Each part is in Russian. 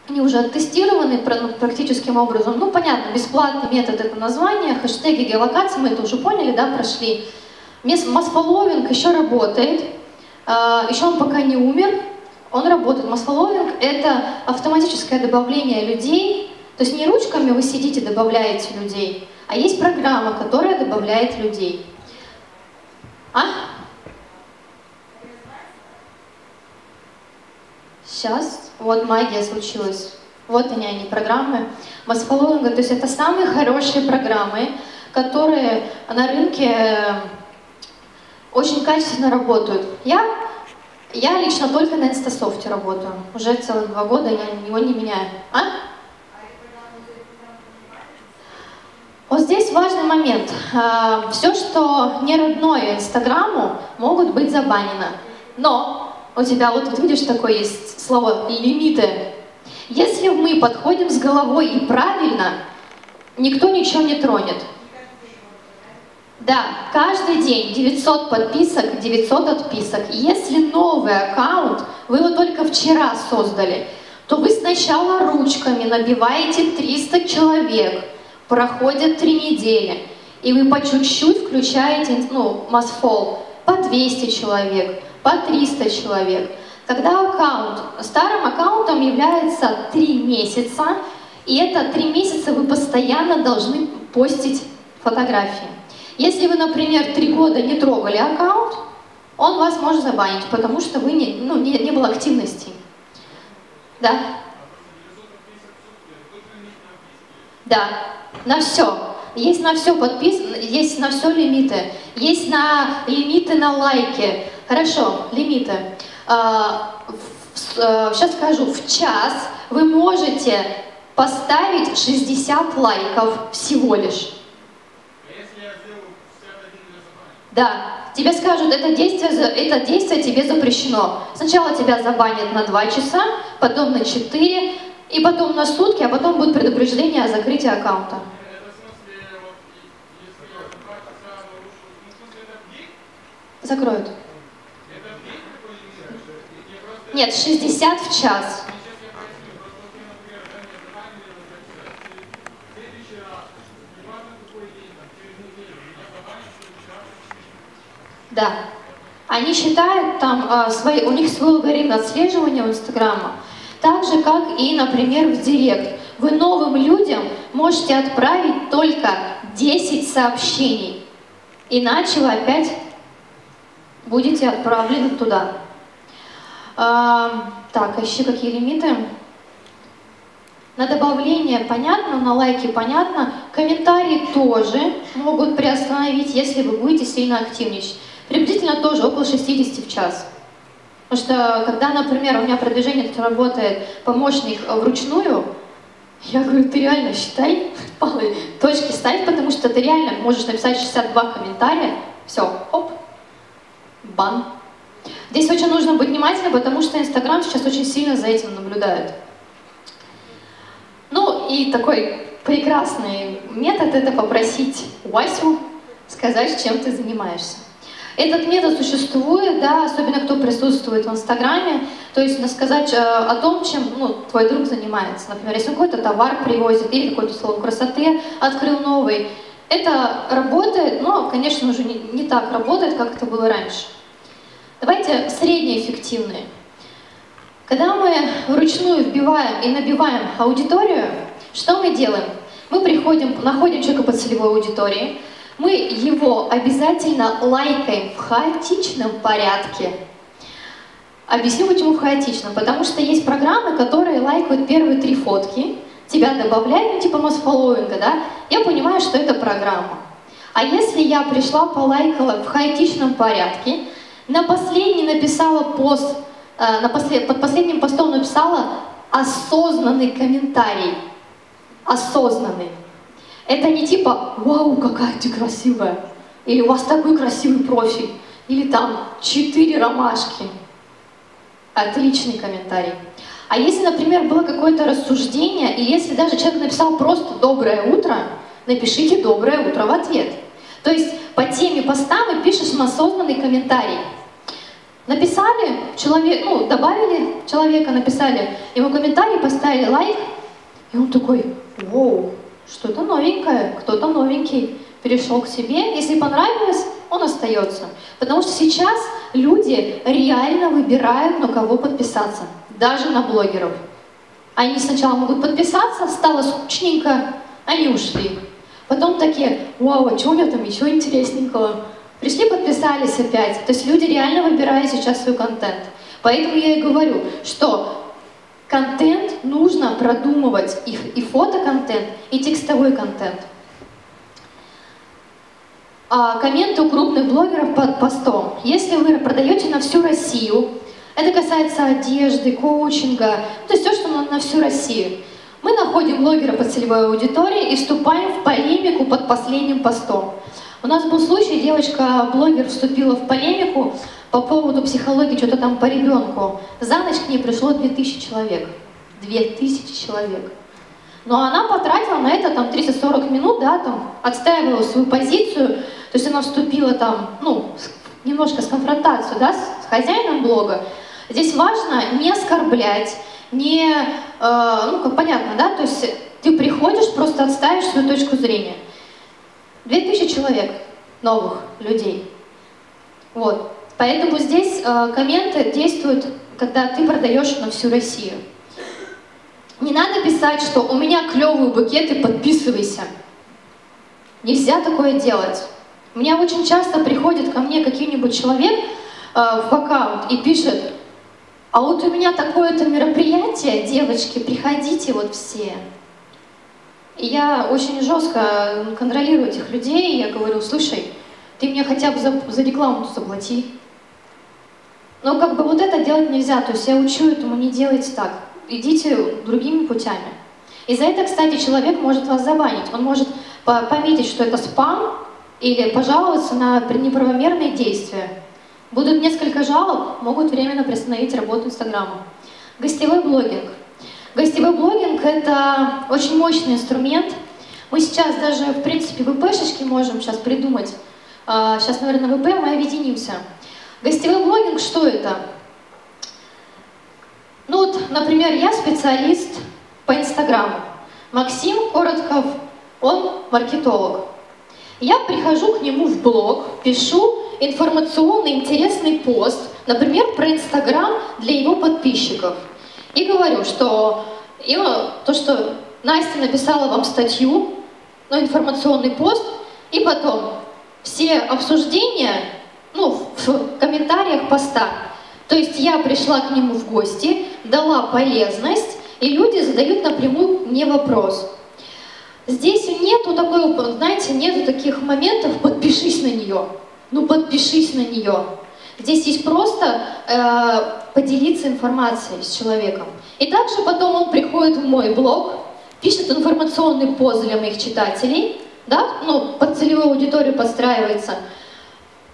они уже оттестированы практическим образом. Ну, понятно, бесплатный метод — это название, хэштеги, геолокации, мы это уже поняли, да, прошли. Масс-фолловинг еще работает, еще он пока не умер, он работает. Масс-фолловинг — это автоматическое добавление людей, то есть не ручками вы сидите, добавляете людей, а есть программа, которая добавляет людей. Сейчас, вот магия случилась. Вот они, программы масс-фолловинга. То есть это самые хорошие программы, которые на рынке очень качественно работают. Я лично только на Инстасофте работаю. Уже целых 2 года я его не меняю. Вот здесь важный момент. Все, что не родное Инстаграму, могут быть забанено. Но у тебя вот тут видишь, такое есть слово «лимиты». Если мы подходим с головой и правильно, никто ничего не тронет. Да, каждый день 900 подписок, 900 отписок. Если новый аккаунт, вы его только вчера создали, то вы сначала ручками набиваете 300 человек, проходят 3 недели, и вы по чуть-чуть включаете, масс-фолл, по 200 человек, по 300 человек. Когда аккаунт, старым аккаунтом является 3 месяца, и это 3 месяца вы постоянно должны постить фотографии. Если вы, например, 3 года не трогали аккаунт, он вас может забанить, потому что вы не было активности. Да? Да, на все. Есть на все есть на все лимиты. Есть лимиты на лайки. Хорошо, лимиты. Сейчас скажу, в час вы можете поставить 60 лайков всего лишь. Да, тебе скажут, это действие тебе запрещено. Сначала тебя забанят на 2 часа, потом на 4, и потом на сутки, а потом будет предупреждение о закрытии аккаунта. Закроют. Нет, 60 в час. Да. Они считают там, у них свой алгоритм отслеживания у Инстаграма, так же, как и, например, в Директ. Вы новым людям можете отправить только 10 сообщений, иначе вы опять будете отправлены туда. Так, еще какие лимиты? На добавление понятно, на лайки понятно. Комментарии тоже могут приостановить, если вы будете сильно активничать. Приблизительно тоже около 60 в час. Потому что, когда, например, у меня продвижение работает помощник вручную, я говорю, ты реально считай, точки ставь, потому что ты реально можешь написать 62 комментария, все, оп, бан. Здесь очень нужно быть внимательным, потому что Инстаграм сейчас очень сильно за этим наблюдает. Ну и такой прекрасный метод — это попросить Васю сказать, чем ты занимаешься. Этот метод существует, да, особенно кто присутствует в Инстаграме, то есть сказать о том, чем твой друг занимается. Например, если он какой-то товар привозит или какой-то салон красоты открыл новый. Это работает, но, конечно, уже не так работает, как это было раньше. Давайте среднеэффективные. Когда мы вручную вбиваем и набиваем аудиторию, что мы делаем? Мы находим человека по целевой аудитории, мы его обязательно лайкаем в хаотичном порядке. Объясню, почему в хаотичном. Потому что есть программы, которые лайкают первые 3 фотки, тебя добавляют, типа масс-фолловинга, да? Я понимаю, что это программа. А если я пришла, полайкала в хаотичном порядке, на последний написала пост, под последним постом написала осознанный комментарий. Осознанный. Это не типа «Вау, какая ты красивая!» или «У вас такой красивый профиль!» или там «4 ромашки!» Отличный комментарий. А если, например, было какое-то рассуждение, или если даже человек написал просто «Доброе утро», напишите «Доброе утро» в ответ. То есть по теме поста мы пишем осознанный комментарий. Написали, человек, ну, добавили человека, написали ему комментарий, поставили лайк, и он такой: «Воу, что-то новенькое, кто-то новенький перешел к себе». Если понравилось, он остается. Потому что сейчас люди реально выбирают, на кого подписаться, даже на блогеров. Они сначала могут подписаться, стало скучненько, они ушли. Потом такие: «Вау, а что у меня там еще интересненького?» Пришли, подписались опять. То есть люди реально выбирают сейчас свой контент. Поэтому я и говорю, что контент нужно продумывать, и фотоконтент, и текстовой контент. Комменты у крупных блогеров под постом. Если вы продаете на всю Россию, это касается одежды, коучинга, то есть все, что на всю Россию, мы находим блогера по целевой аудитории и вступаем в полемику под последним постом. У нас был случай, девочка-блогер вступила в полемику по поводу психологии, что-то там по ребенку. За ночь к ней пришло 2000 человек. 2000 человек. Но она потратила на это там 340 минут, да, там, отстаивала свою позицию, то есть она вступила там, ну, немножко с конфронтацией, да, с хозяином блога. Здесь важно не оскорблять, не, ну, как понятно, да, то есть ты приходишь, просто отставишь свою точку зрения. 2000 человек, новых людей. Вот. Поэтому здесь комменты действуют, когда ты продаешь на всю Россию. Не надо писать, что «у меня клевый букет и подписывайся». Нельзя такое делать. У меня очень часто приходит ко мне какой-нибудь человек в аккаунт и пишет: «А вот у меня такое-то мероприятие, девочки, приходите вот все». И я очень жестко контролирую этих людей, и я говорю: «Слушай, ты мне хотя бы за рекламу заплати». Но как бы вот это делать нельзя, то есть я учу этому: не делайте так, идите другими путями. И за это, кстати, человек может вас забанить, он может пометить, что это спам, или пожаловаться на неправомерные действия. Будут несколько жалоб, могут временно приостановить работу Инстаграма. Гостевой блогинг. Гостевой блогинг — это очень мощный инструмент. Мы сейчас даже, в принципе, ВПшечки можем сейчас придумать. Сейчас, наверное, ВП мы объединимся. Гостевой блогинг — что это? Ну вот, например, я специалист по Инстаграму. Максим Коротков, он маркетолог. Я прихожу к нему в блог, пишу информационный интересный пост, например, про Инстаграм для его подписчиков. И говорю, что то, что Настя написала вам статью, ну, информационный пост, и потом все обсуждения, ну, в комментариях поста. То есть я пришла к нему в гости, дала полезность, и люди задают напрямую мне вопрос. Здесь нету такой, знаете, нету таких моментов «подпишись на нее». Ну, подпишись на нее. Здесь есть просто поделиться информацией с человеком. И также потом он приходит в мой блог, пишет информационный пост для моих читателей, да, ну, под целевую аудиторию подстраивается.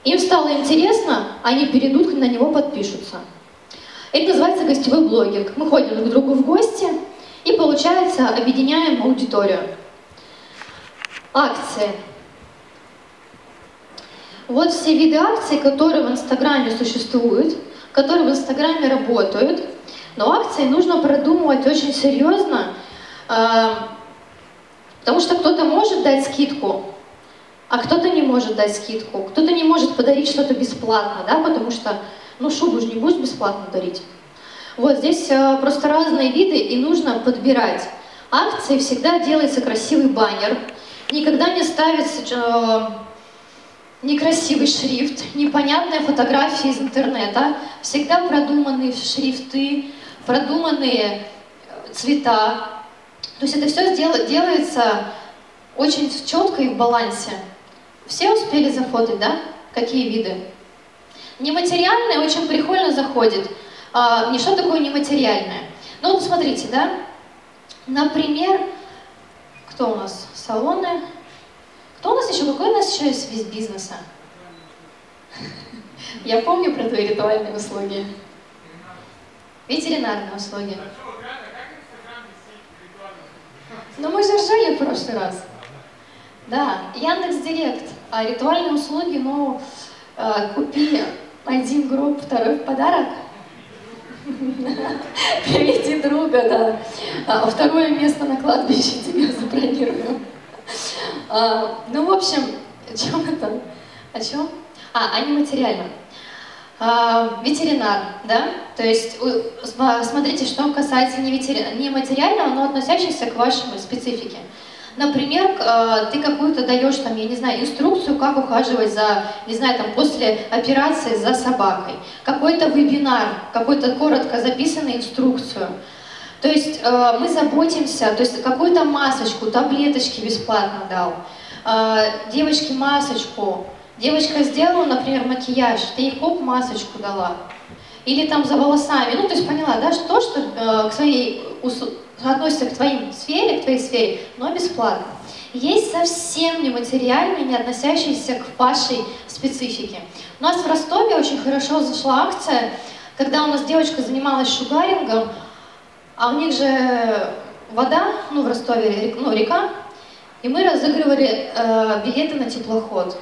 Им стало интересно, они перейдут на него, подпишутся. Это называется гостевой блогинг. Мы ходим друг к другу в гости и, получается, объединяем аудиторию. Акции. Вот все виды акций, которые в Инстаграме существуют, которые в Инстаграме работают. Но акции нужно продумывать очень серьезно, потому что кто-то может дать скидку, а кто-то не может дать скидку. Кто-то не может подарить что-то бесплатно, да, потому что, ну, шубу же не будешь бесплатно дарить. Вот здесь просто разные виды, и нужно подбирать. Акции всегда делается красивый баннер, никогда не ставится некрасивый шрифт, непонятные фотографии из интернета, всегда продуманные шрифты, продуманные цвета. То есть это все делается очень четко и в балансе. Все успели зафотать, да? Какие виды? Нематериальное очень прикольно заходит. Не что такое нематериальное? Ну вот смотрите, да? Например, кто у нас? Салоны. Кто у нас еще? Какой у нас еще есть вид бизнеса? Я помню про твои ритуальные услуги. Ветеринарные услуги. Но мы же ржали в прошлый раз. Да, Яндекс.Директ. А ритуальные услуги, ну, купи Один гроб, второй в подарок. Приведи друга, да. Второе место на кладбище тебе забронирую. Ну, в общем, о чем это? О чем? О нематериальном. Ветеринар, да? То есть, смотрите, что касается нематериального, но относящегося к вашей специфике. Например, ты какую-то даешь, там, я не знаю, инструкцию, как ухаживать за, не знаю, там, после операции за собакой. Какой-то вебинар, какую-то коротко записанную инструкцию. То есть мы заботимся, то есть какую-то масочку, таблеточки бесплатно дал, девочке масочку. Девочка сделала, например, макияж, ты ей хоп, масочку дала. Или там за волосами, ну, то есть поняла, да, что к своей относится к твоей сфере, но бесплатно. Есть совсем нематериальные, не относящиеся к вашей специфике. У нас в Ростове очень хорошо зашла акция, когда у нас девочка занималась шугарингом, а у них же вода, ну, в Ростове, ну, река, и мы разыгрывали билеты на теплоход.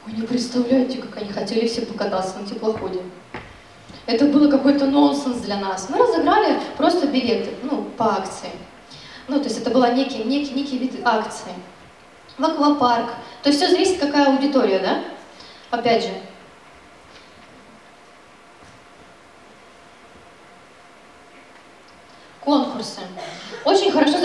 Вы не представляете, как они хотели все покататься на теплоходе. Это было какой-то нонсенс для нас. Мы разыграли просто билеты, ну, по акции. Ну, то есть это был некий вид акции. В аквапарк. То есть все зависит, какая аудитория, да? Опять же. Конкурсы. Очень хорошо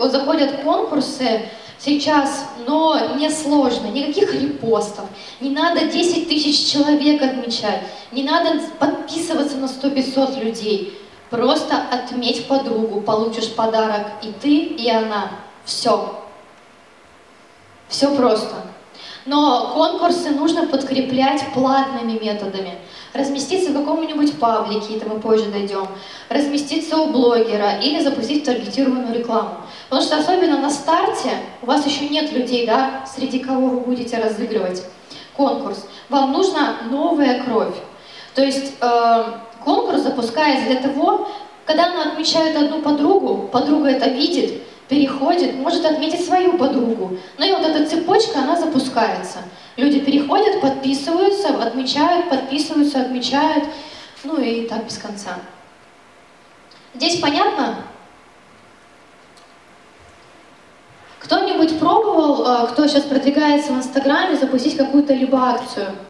заходят конкурсы сейчас, но не сложно. Никаких репостов. Не надо 10 тысяч человек отмечать. Не надо подписываться на 100-500 людей. Просто отметь подругу, получишь подарок и ты, и она. Все. Все просто. Но конкурсы нужно подкреплять платными методами. Разместиться в каком-нибудь паблике, это мы позже дойдем, разместиться у блогера или запустить таргетированную рекламу. Потому что особенно на старте у вас еще нет людей, да, среди кого вы будете разыгрывать конкурс. Вам нужна новая кровь. То есть конкурс запускается для того, когда она отмечает одну подругу, подруга это видит, переходит, может отметить свою подругу. Ну и вот эта цепочка, она запускается. Люди переходят, подписываются, отмечают, подписываются, отмечают. Ну и так без конца. Здесь понятно? Кто-нибудь пробовал, кто сейчас продвигается в Инстаграме, запустить какую-то либо акцию?